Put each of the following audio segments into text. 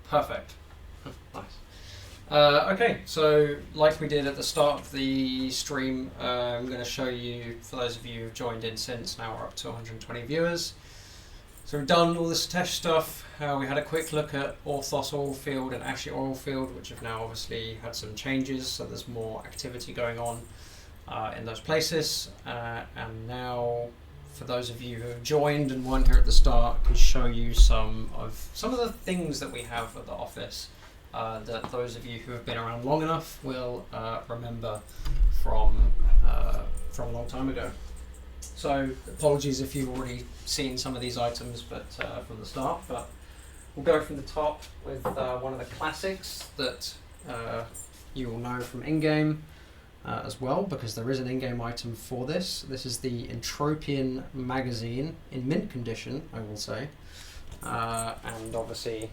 Perfect. Nice. Okay, so like we did at the start of the stream, I'm going to show you, for those of you who've joined in since, now we're up to 120 viewers. So we've done all this test stuff. We had a quick look at Orthos Oilfield and Ashley Oilfield, which have now obviously had some changes, so there's more activity going on in those places. And now, for those of you who have joined and weren't here at the start, I can show you some of the things that we have at the office that those of you who have been around long enough will remember from a long time ago. So apologies if you've already seen some of these items, but from the start. But we'll go from the top with one of the classics that you will know from in-game as well, because there is an in-game item for this. This is the Entropian magazine in mint condition, I will say, and obviously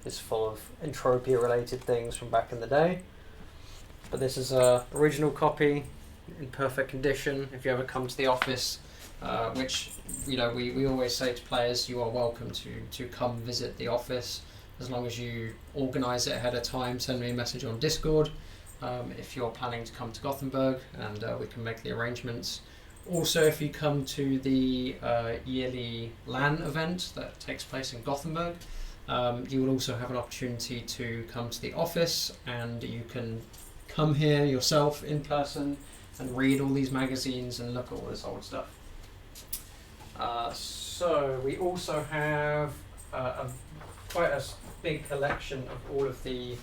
it's full of Entropia related things from back in the day. But this is a original copy in perfect condition. If you ever come to the office, which we always say to players, you are welcome to come visit the office as long as you organise it ahead of time. Send me a message on Discord if you're planning to come to Gothenburg, and we can make the arrangements. Also, if you come to the yearly LAN event that takes place in Gothenburg, you will also have an opportunity to come to the office, and you can come here yourself in person and read all these magazines and look at all this old stuff. So we also have quite a big collection of all of the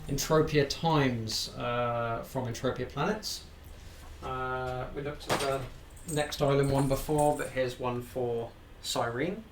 Entropia times from Entropia planets. We looked at the next island one before, but here's one for Cyrene.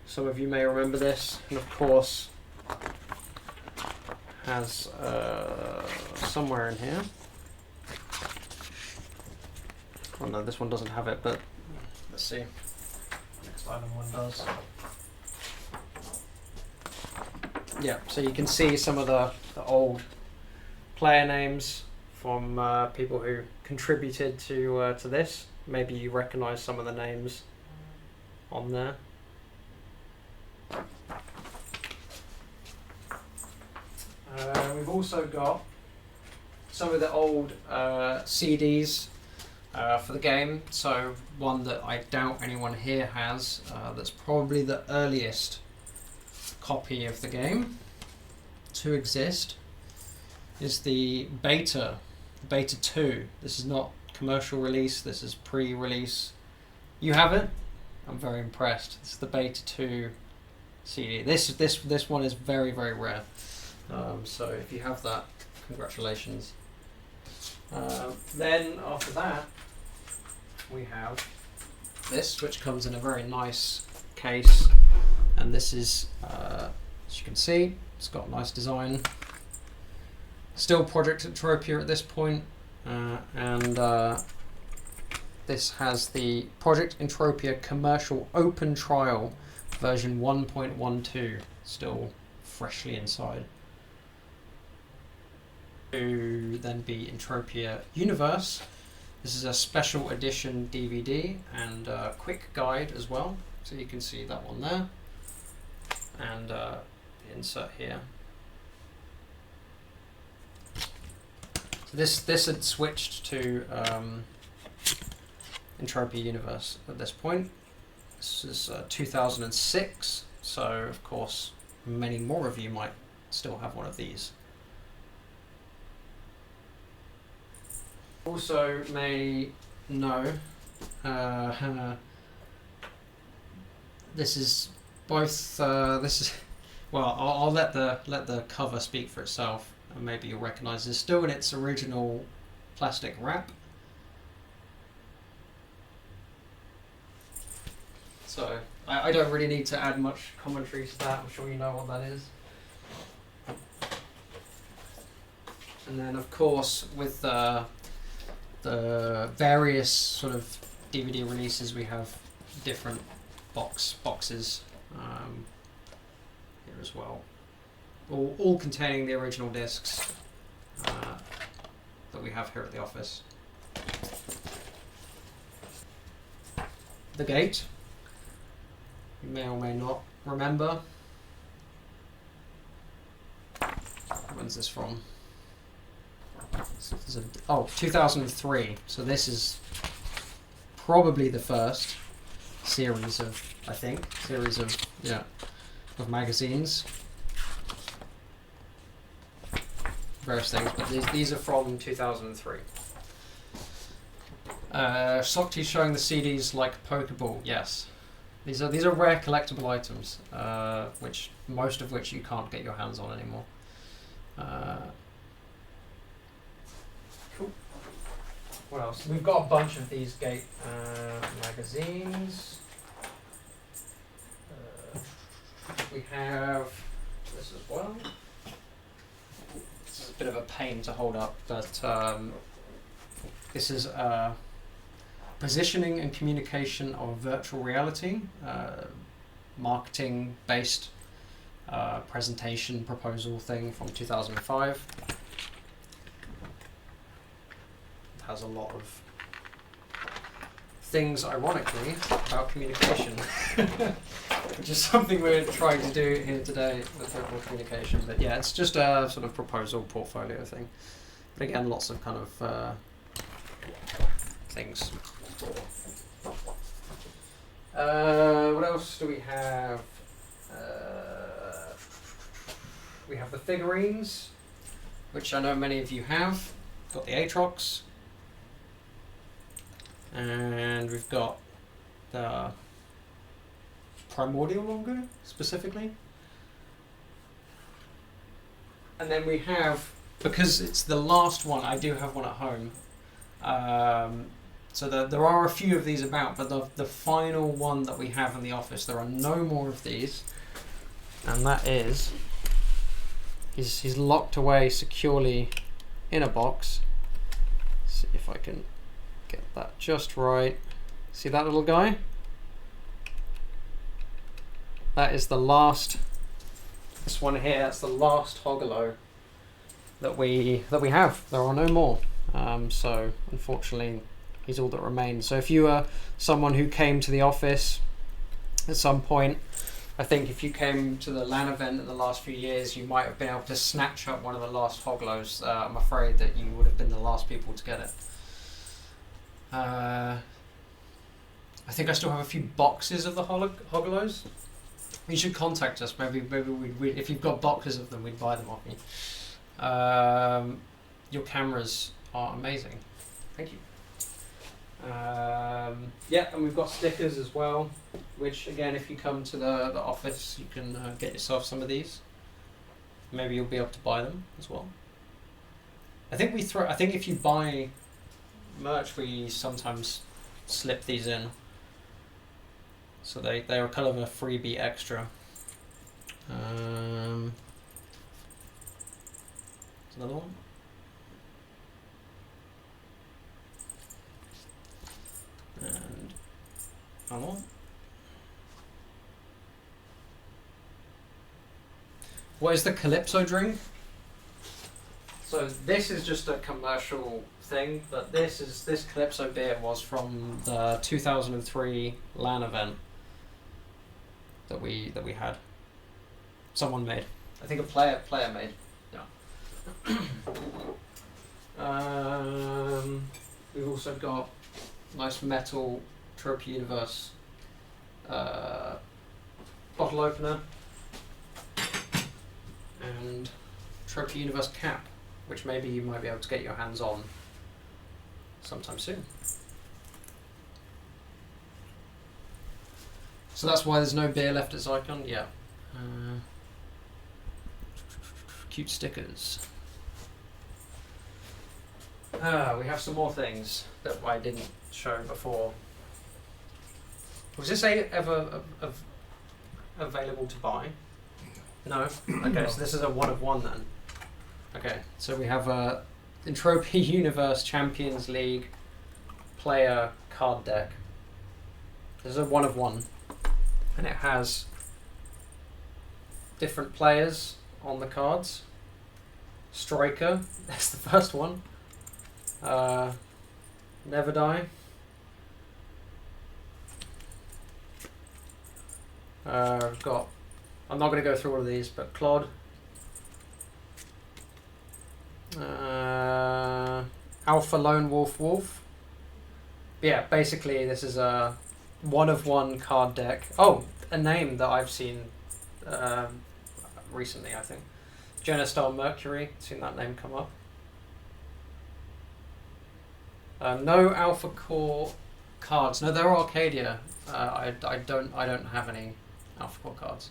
Some of you may remember this, and of course has somewhere in here. Oh no, this one doesn't have it, but let's see. Next island one does. Yeah, so you can see some of the old player names from people who contributed to this. Maybe you recognise some of the names on there. We've also got some of the old CDs for the game. So one that I doubt anyone here has, that's probably the earliest copy of the game to exist, is the Beta 2. This is not commercial release, this is pre-release. You have it? I'm very impressed. It's the Beta 2 CD. This one is very, very rare. So if you have that, congratulations. Then after that, we have this, which comes in a very nice case, and this is, as you can see, it's got a nice design. Still Project Entropia at this point, and this has the Project Entropia Commercial Open Trial version 1.12 still freshly inside. To then be Entropia Universe. This is a special edition DVD and a quick guide as well, so you can see that one there, and the insert here. So this had switched to Entropia Universe at this point. This is 2006, so of course many more of you might still have one of these. Also may know this is both well, I'll let the cover speak for itself, and maybe you'll recognise this. Still in its original plastic wrap. So I don't really need to add much commentary to that. I'm sure you know what that is. And then of course with the various sort of DVD releases, we have different boxes here as well, all containing the original discs that we have here at the office. The gate, you may or may not remember. When's this from? Oh, 2003. So this is probably the first series of, of magazines. Various things, but these are from 2003. Socrates showing the CDs like Pokeball. Yes, these are rare collectible items, which most of which you can't get your hands on anymore. Cool. What else? We've got a bunch of these Gate magazines. We have this as well. This is a bit of a pain to hold up, but this is positioning and communication of virtual reality, marketing-based presentation proposal thing from 2005. It has a lot of things, ironically, about communication, which is something we're trying to do here today with virtual communication. But yeah, it's just a sort of proposal portfolio thing. But again, lots of kind of things. What else do we have? We have the figurines, which I know many of you have. Got the Aatrox. And we've got the Primordial logo, specifically. And then we have, because it's the last one, I do have one at home. So there are a few of these about, but the final one that we have in the office, there are no more of these. And that is, he's locked away securely in a box. Let's see if I can get that just right. See that little guy? That is the last, this one here, that's the last Hogolo that we have. There are no more. So unfortunately, he's all that remains. So if you are someone who came to the office at some point, I think if you came to the LAN event in the last few years, you might have been able to snatch up one of the last Hogolos. I'm afraid that you would have been the last people to get it. I think I still have a few boxes of the Hogolos. You should contact us. Maybe we'd, if you've got boxes of them, we'd buy them off you. Your cameras are amazing. Thank you. Yeah, and we've got stickers as well, which again, if you come to the office, you can get yourself some of these. Maybe you'll be able to buy them as well. I think if you buy merch, we sometimes slip these in, so they are kind of a freebie extra. There's another one. And another one. What is the Calypso drink? So this is just a commercial thing, but this Calypso beer was from the 2003 LAN event that we had. Someone made. I think a player made. Yeah. We've also got nice metal Entropia Universe bottle opener and Entropia Universe cap, which maybe you might be able to get your hands on sometime soon. So that's why there's no beer left at Zycon. Yeah. Cute stickers. We have some more things that I didn't show before. Was this ever available to buy? No? Okay, so this is a one of one then. Okay, so we have a Entropia Universe Champions League player card deck. This is a one of one, and it has different players on the cards. Striker, that's the first one. Never Die. We've got I'm not going to go through all of these, but Clod. Alpha Lone Wolf Wolf. Yeah, basically this is a one-of-one card deck. Oh, a name that I've seen recently, I think. Genostar Mercury. Seen that name come up. No Alpha Core cards. No, they're Arcadia. I don't have any Alpha Core cards.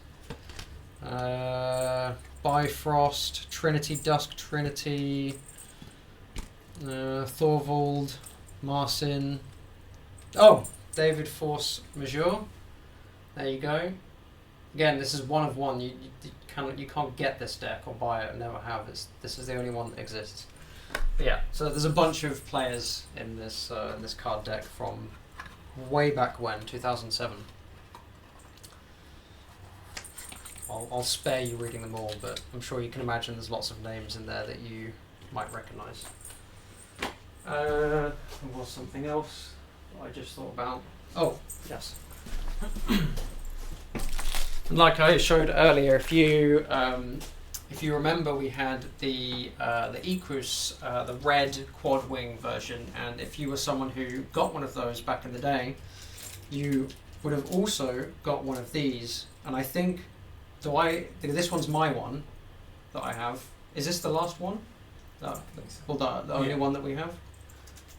Bifrost, Trinity, Dusk Trinity, Thorvald, Marcin. Oh, David Force Majeure. There you go. Again, this is one of one. You can't get this deck or buy it. Never have. This is the only one that exists. But yeah, so there's a bunch of players in this card deck from way back when, 2007. I'll spare you reading them all, but I'm sure you can imagine there's lots of names in there that you might recognise. There was something else I just thought about. Oh, yes. Like I showed earlier, if you remember, we had the Equus, the red quad wing version, and if you were someone who got one of those back in the day, you would have also got one of these. And I think, this one's my one that I have. Is this the last one? The only one that we have?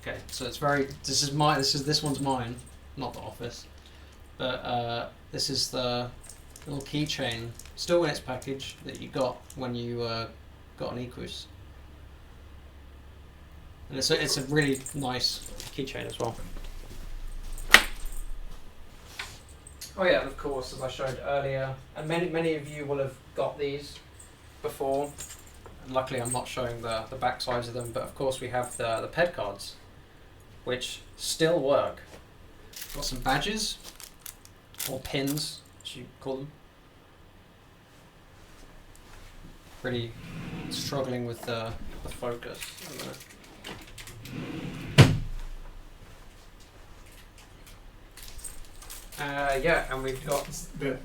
Okay, so it's this one's mine, not the office. But this is the little keychain, still in its package, that you got when you got an Equus. And it's a really nice keychain as well. Oh yeah, and of course, as I showed earlier, and many of you will have got these before. And luckily, I'm not showing the back sides of them, but of course we have the PED cards, which still work. Got some badges, or pins, as you call them. Pretty struggling with the focus. Yeah, and we've got...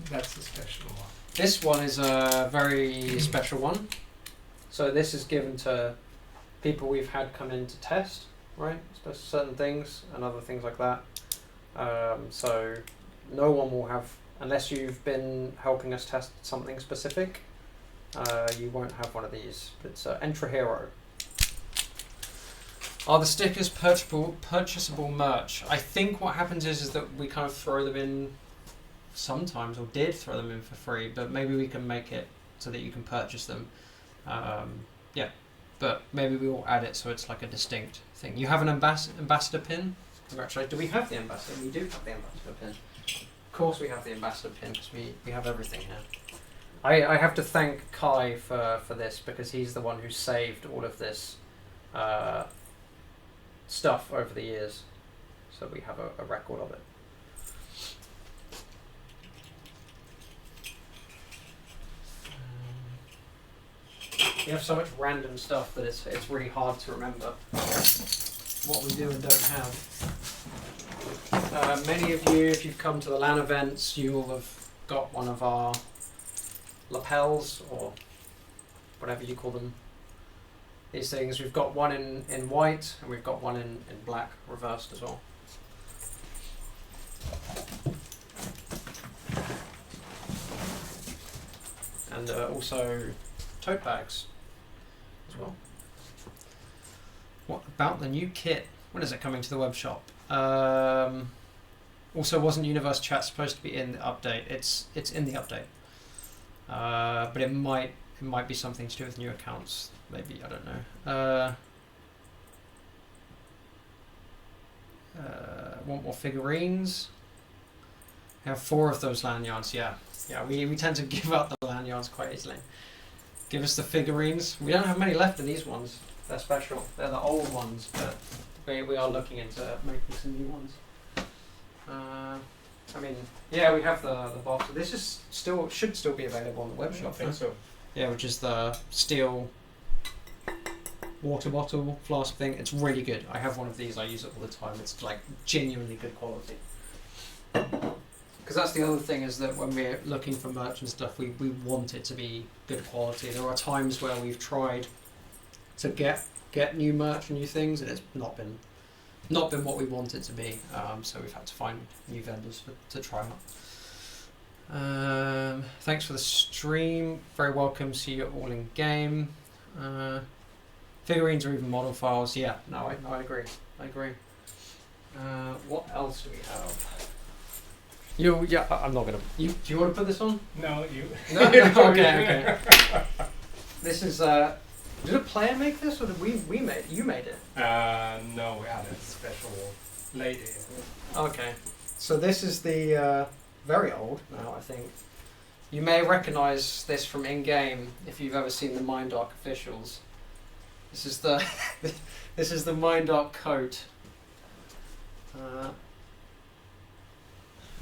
That's a special one. This one is a very special one. So this is given to people we've had come in to test, right? Certain things and other things like that. So no one will have, unless you've been helping us test something specific, you won't have one of these. It's Entra Hero. Are the stickers purchasable merch? I think what happens is that we kind of throw them in sometimes, or did throw them in for free, but maybe we can make it so that you can purchase them. Yeah, but maybe we will add it so it's like a distinct thing. You have an ambassador pin? Congratulations. Do we have the ambassador? We do have the ambassador pin. Of course we have the ambassador pin, because we have everything here. I have to thank Kai for this, because he's the one who saved all of this stuff over the years, so we have a record of it. We have so much random stuff that it's really hard to remember what we do and don't have. Many of you, if you've come to the LAN events, you will have got one of our lapels, or whatever you call them. These things, we've got one in white, and we've got one in black, reversed as well. And also tote bags as well. What about the new kit? When is it coming to the web shop? Also, wasn't Universe Chat supposed to be in the update? It's in the update, but it might be something to do with new accounts. Maybe, I don't know. Want more figurines? I have 4 of those lanyards. Yeah. We tend to give out the lanyards quite easily. Give us the figurines. We don't have many left of these ones. They're special. They're the old ones, but we are looking into making some new ones. I mean, yeah, we have the box. This is should still be available on the web shop. I think so. Yeah, which is the steel water bottle flask thing. It's really good. I have one of these. I use it all the time. It's like genuinely good quality. because that's the other thing, is that when we're looking for merch and stuff, we want it to be good quality. There are times where we've tried to get new merch and new things, and it's not been what we want it to be. So we've had to find new vendors to try out. Thanks for the stream. Very welcome. See you all in game. Figurines or even model files. Yeah, no, I agree. What else do we have? I'm not gonna. Do you want to put this on? No, you. No, okay. This is. Did a player make this, or did we made? You made it. No, we had a special lady. Okay, so this is the very old now, I think. You may recognise this from in-game if you've ever seen the MindArk officials. This is the this is the MindArk coat,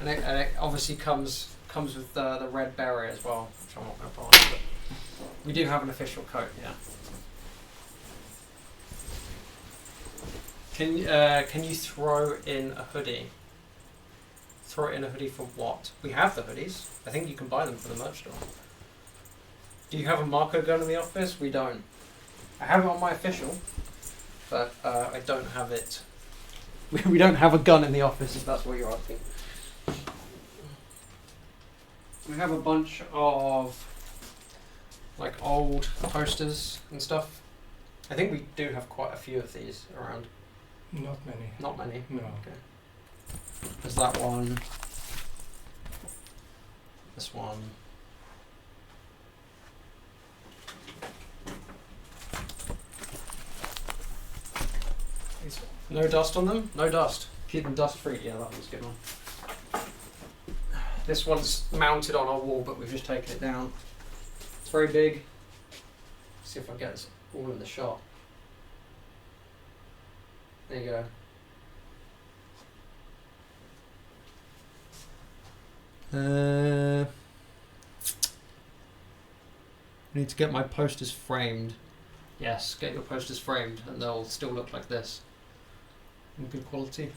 and it obviously comes with the red beret as well, which I'm not going to put on. But we do have an official coat, yeah. Can you throw in a hoodie? Throw in a hoodie for what? We have the hoodies. I think you can buy them for the merch store. Do you have a Marco gun in the office? We don't. I have it on my official, but I don't have it. We don't have a gun in the office, if that's what you're asking. We have a bunch of like old posters and stuff. I think we do have quite a few of these around. Not many. Not many? No. Okay. There's that one. This one. No dust on them? No dust. Keep them dust free. Yeah, that one's a good one. This one's mounted on our wall, but we've just taken it down. It's very big. Let's see if I get this all in the shot. There you go. I need to get my posters framed. Yes, get your posters framed and they'll still look like this. In good quality.